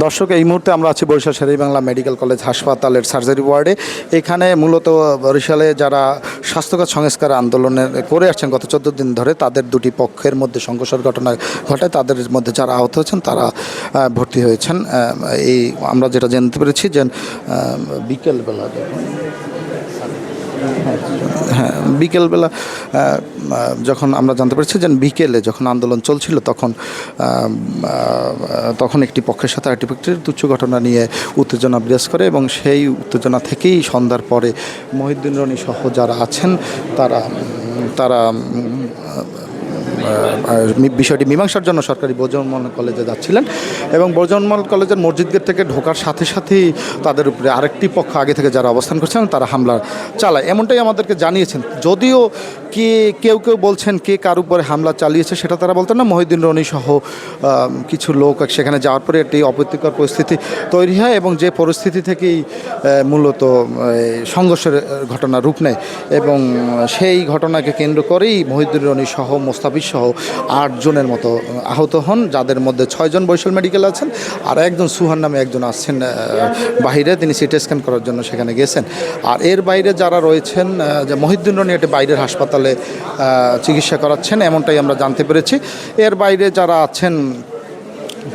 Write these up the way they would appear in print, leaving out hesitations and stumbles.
দর্শক, এই মুহূর্তে আমরা আছি বরিশাল শের-ই-বাংলা মেডিকেল কলেজ হাসপাতালের সার্জারি ওয়ার্ডে। এখানে মূলত বরিশালে যারা স্বাস্থ্যখাত সংস্কার আন্দোলনে করে আসছেন গত 14 দিন ধরে, তাদের দুটি পক্ষের মধ্যে সংঘর্ষের ঘটনা ঘটায়। তাদের মধ্যে যারা আহত হয়েছেন তারা ভর্তি হয়েছেন। এই আমরা যেটা জানতে পেরেছি যে বিকেলবেলা বিকেলবেলা যখন আমরা জানতে পেরেছি যে বিকেলে যখন আন্দোলন চলছিল তখন একটি পক্ষের সাথে আরেকটি পক্ষের তুচ্ছ ঘটনা নিয়ে উত্তেজনা বিরাজ করে এবং সেই উত্তেজনা থেকেই সন্ধ্যার পরে মহিউদ্দিন রনি সহ যারা আছেন তারা বিষয়টি মীমাংসার জন্য সরকারি বজরংমল কলেজে যাচ্ছিলেন এবং বজরংমল কলেজের মসজিদ গেট থেকে ঢোকার সাথে সাথেই তাদের উপরে আরেকটি পক্ষ আগে থেকে যারা অবস্থান করছেন তারা হামলা চালায়, এমনটাই আমাদেরকে জানিয়েছেন। যদিও কেউ বলছেন কে কার উপরে হামলা চালিয়েছে সেটা তারা বলতেন না। মহিউদ্দিন রনি সহ কিছু লোক সেখানে যাওয়ার পরে একটি অপ্রীতিকর পরিস্থিতি তৈরি হয় এবং যে পরিস্থিতি থেকেই মূলত সংঘর্ষের ঘটনা রূপ নেয় এবং সেই ঘটনাকে কেন্দ্র করেই মহিউদ্দিন রনি সহ মোস্তাফিজ সহ 8 জনের মতো আহত হন, যাদের মধ্যে 6 জন বরিশাল মেডিকেল আছেন আর একজন সুহান নামে একজন আসছেন বাইরে, তিনি সিটি স্ক্যান করার জন্য সেখানে গেছেন। আর এর বাইরে যারা রয়েছেন, যে মহিউদ্দিন রনি একটি বাইরের হাসপাতালে চিকিৎসা করাচ্ছেন এমনটাই আমরা জানতে পেরেছি। এর বাইরে যারা আছেন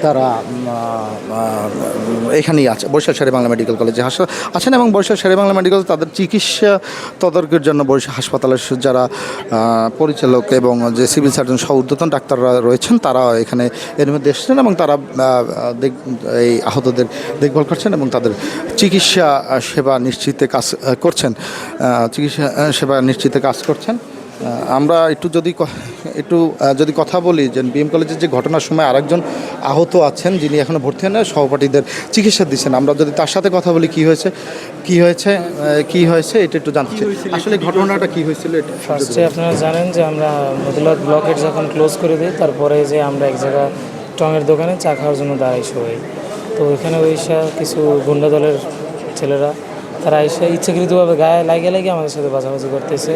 তারা এখানেই আছে, বরিশাল শের-ই-বাংলা মেডিকেল কলেজে আছেন এবং বরিশাল শের-ই-বাংলা মেডিকেল তাদের চিকিৎসা তদারকির জন্য বরিশাল হাসপাতালের যারা পরিচালক এবং যে সিভিল সার্জন সহ ঊর্ধ্বতন ডাক্তাররা রয়েছেন তারা এখানে এর মধ্যে এসেছেন এবং তারা এই আহতদের দেখভাল করছেন এবং তাদের চিকিৎসা সেবা নিশ্চিতে কাজ করছেন। আমরা একটু যদি কথা বলি যে বিএম কলেজের যে ঘটনার সময় আরেকজন আহত আছেন যিনি এখনও ভর্তি হন না, সহপাঠীদের চিকিৎসা দিচ্ছেন। আমরা যদি তার সাথে কথা বলি কি হয়েছে এটা একটু জানতে চাই। আসলে ঘটনাটা কি হয়েছিল? ফার্স্টে আপনারা জানেন যে আমরা মতিলাল ব্লকেট যখন ক্লোজ করে দিই, তারপরে যে আমরা এক জায়গা টঙের দোকানে চা খাওয়ার জন্য দাঁড়াইছি হই, তো ওইখানে কিছু গুন্ডা দলের ছেলেরা তারা এসে ইচ্ছাকৃতভাবে গায়ে লাগে আমাদের সাথে বাজাবাজি করতেছে।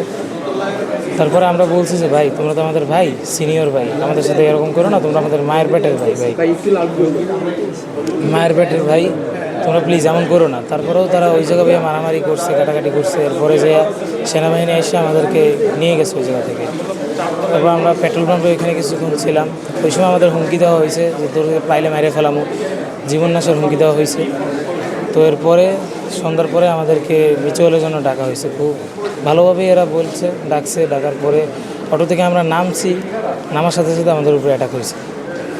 তারপরে আমরা বলছি যে ভাই, তোমরা তো আমাদের ভাই, সিনিয়র ভাই, আমাদের সাথে এরকম করো না, তোমরা আমাদের মায়ের পেটের ভাই, তোমরা প্লিজ এমন করো না। তারপরেও তারা ওই জায়গায় মারামারি করছে, কাটাকাটি করছে। এরপরে যে সেনাবাহিনী এসে আমাদেরকে নিয়ে গেছে ওই জায়গা থেকে। তারপর আমরা পেট্রোল পাম্পে ওইখানে কিছুক্ষণ ছিলাম। ওই সময় আমাদের হুমকি দেওয়া হয়েছে যে তোর পাইলে মেরে ফেলামো, জীবন নাশের হুমকি দেওয়া হয়েছে। তো এরপরে সন্ধ্যার পরে আমাদেরকে মিচুয়ালের জন্য ডাকা হয়েছে। খুব ভালোভাবেই এরা ডাকার পরে অটো থেকে আমরা নামার সাথে সাথে আমাদের উপরে অ্যাটাক হয়েছে।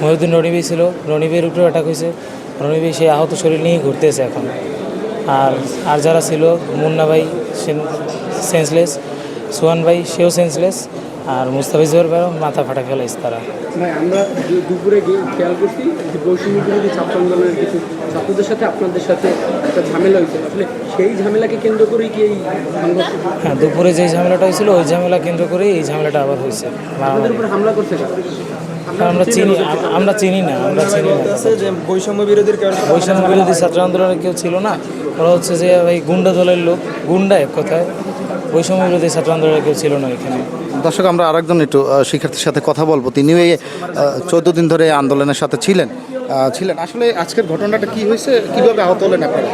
মহিউদ্দিন রনিবি ছিল, রনিবির উপরে অ্যাটাক হয়েছে। রনিবি সেই আহত শরীর নিয়ে ঘুরতেছে এখন। আর যারা ছিল, মুন্না ভাই সেন্সলেস, সুহান ভাই সেও সেন্সলেস, আর মুস্তাফিজের মাথা ফাটা ফেলাইছে তারা। ভাই, আমরা দুপুরে গিয়ে খেয়াল করছি যে বৈষম্য বিরোধী ছাত্র আন্দোলনের কিছু ছাত্রদের সাথে আপনাদের সাথে একটা ঝামেলা হয়েছে। আসলে সেই ঝামেলাকে কেন্দ্র করেই কি এই সংঘর্ষ? হ্যাঁ, দুপুরে যে ঝামেলাটা হয়েছিল ওই ঝামেলা কেন্দ্র করেই এই ঝামেলাটা আবার হয়েছে। আমাদের উপরে হামলা করছে আমরা চিনি না যে বৈষম্য বিরোধীর ছাত্র আন্দোলনের কেউ ছিল না। ওরা হচ্ছে যে এই গুন্ডা দলের লোক, গুন্ডা এক কথায়। বৈষম্য বিরোধী ছাত্র আন্দোলনের কেউ ছিল না এখানে। দর্শক, আমরা আরেকজন একটু শিক্ষার্থীর সাথে কথা বলবো। তিনিও এই 14 দিন ধরে আন্দোলনের সাথে ছিলেন। আসলে আজকের ঘটনাটা কি হয়েছে, কীভাবে আহত হলেন আপনারা?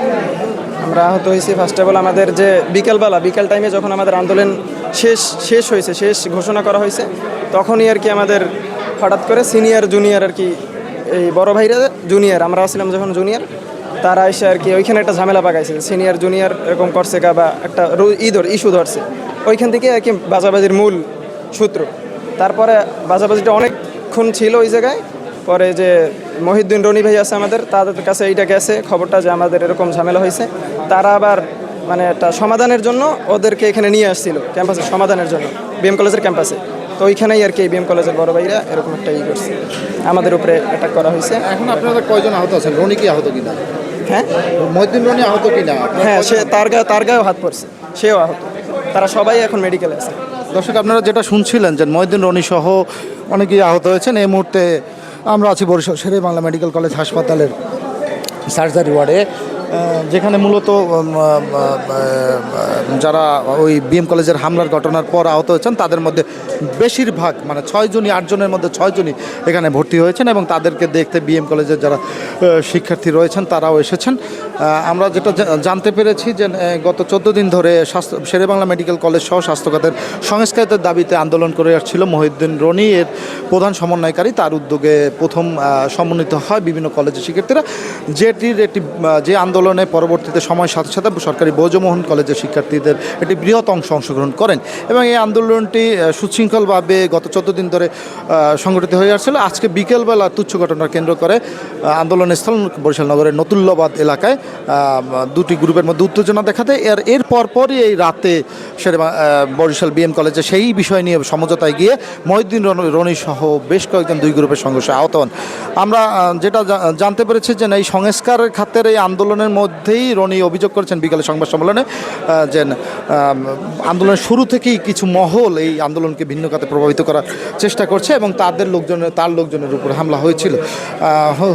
আমরা আহত হয়েছি ফার্স্ট অফ অল আমাদের যে বিকেল টাইমে যখন আমাদের আন্দোলন শেষ ঘোষণা করা হয়েছে, তখনই আর কি আমাদের হঠাৎ করে সিনিয়র জুনিয়র আর কি, এই বড় ভাইরা জুনিয়র, আমরা ছিলাম যখন জুনিয়র, তারা এসে আর কি ওইখানে একটা ঝামেলা পাকাইছে। সিনিয়র জুনিয়র এরকম করছে বা একটা ইস্যু ধরছে, ওইখান থেকে আর কি বাজাবাজির মূল সূত্র। তারপরে বাজাবাজিটা অনেকক্ষণ ছিল ওই জায়গায়। পরে যে মহিউদ্দিন রনি ভাই আছে আমাদের, তাদের কাছে এইটা গেছে খবরটা যে আমাদের এরকম ঝামেলা হয়েছে। তারা আবার মানে একটা সমাধানের জন্য ওদেরকে এখানে নিয়ে আসছিল ক্যাম্পাসে, সমাধানের জন্য বিএম কলেজের ক্যাম্পাসে। তো ওইখানেই আর কি বিএম কলেজের বড় ভাইরা এরকম একটা করছে, আমাদের উপরে অ্যাটাক করা হয়েছে। এখন আপনারা কয়জন আহত আছেন? রনি কি আহত কিনা? হ্যাঁ, মহিউদ্দিন রনি আহত কিনা? হ্যাঁ, সে তার গায়েও হাত পড়ছে, সেও আহত। তারা সবাই এখন মেডিকেলে আছে। দর্শক, আপনারা যেটা শুনছিলেন যে মহিউদ্দিন রনি সহ অনেকেই আহত হয়েছেন। এই মুহূর্তে আমরা আছি বরিশাল শের-ই-বাংলা মেডিকেল কলেজ হাসপাতালের সার্জারি ওয়ার্ডে। যেখানে মূলত যারা ওই বিএম কলেজের হামলার ঘটনার পর আহত হয়েছেন তাদের মধ্যে বেশিরভাগ মানে 6 জনই 8 জনের মধ্যে 6 জনই এখানে ভর্তি হয়েছেন এবং তাদেরকে দেখতে বিএম কলেজের যারা শিক্ষার্থী রয়েছেন তারাও এসেছেন। আমরা যেটা জানতে পেরেছি যে গত 14 দিন ধরে শেরেবাংলা মেডিকেল কলেজ সহ স্বাস্থ্য খাতের সংস্কারের দাবিতে আন্দোলন করে আসছিল মহিউদ্দিন রনি, এর প্রধান সমন্বয়কারী। তার উদ্যোগে প্রথম সমন্বিত হয় বিভিন্ন কলেজের শিক্ষার্থীরা, যেটির একটি যে আন্দোলনে পরবর্তীতে সময়ের সাথে সাথে সরকারি বৌজমোহন কলেজের শিক্ষার্থীদের একটি বৃহৎ অংশ অংশগ্রহণ করেন এবং এই আন্দোলনটি সুশৃঙ্খলভাবে গত 14 দিন ধরে সংগঠিত হয়ে আসছিল। আজকে বিকেলবেলা তুচ্ছ ঘটনা কেন্দ্র করে আন্দোলনস্থল বরিশাল নগরের নতুল্লাবাদ এলাকায় দুটি গ্রুপের মধ্যে উত্তেজনা দেখা দেয়। এর পরপরই এই রাতে বরিশাল বিএম কলেজে সেই বিষয় নিয়ে সমঝোতায় গিয়ে মহিউদ্দিন রনি সহ বেশ কয়েকজন দুই গ্রুপের সংঘর্ষে আহত হন। আমরা যেটা জানতে পেরেছি যে এই সংস্কার খাতের এই আন্দোলনের মধ্যেই রনি অভিযোগ করেছেন বিকালে সংবাদ সম্মেলনে যে আন্দোলনের শুরু থেকেই কিছু মহল এই আন্দোলনকে ভিন্ন খাতে প্রভাবিত করার চেষ্টা করছে এবং তার লোকজনের উপর হামলা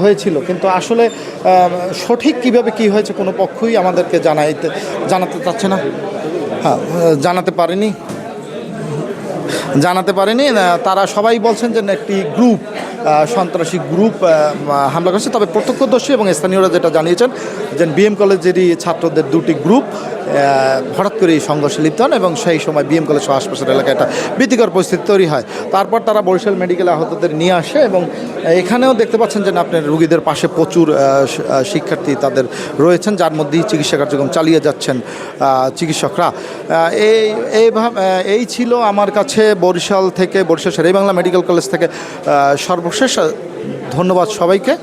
হয়েছিল। কিন্তু আসলে সঠিক কিভাবে কি হয়েছে কোনো পক্ষই আমাদেরকে জানাতে চাচ্ছে না। হ্যাঁ, জানাতে পারেনি। তারা সবাই বলছেন যে একটি গ্রুপ সন্ত্রাসী গ্রুপ হামলা করেছে। তবে প্রত্যক্ষদর্শী এবং স্থানীয়রা যেটা জানিয়েছেন যে বিএম কলেজেরই ছাত্রদের দুটি গ্রুপ হঠাৎ করে এই সংঘর্ষে লিপ্ত হন এবং সেই সময় বিএম কলেজ সহ আশপাশের এলাকায় একটা ভীতিকর পরিস্থিতি তৈরি হয়। তারপর তারা বরিশাল মেডিকেলে আহতদের নিয়ে আসে এবং এখানেও দেখতে পাচ্ছেন যে আপনার রুগীদের পাশে প্রচুর শিক্ষার্থী তাদের রয়েছেন, যার মধ্যেই চিকিৎসা কার্যক্রম চালিয়ে যাচ্ছেন চিকিৎসকরা। এই ছিল আমার কাছে বরিশাল শেরেবাংলা মেডিকেল কলেজ থেকে সর্বশেষ। ধন্যবাদ সবাইকে।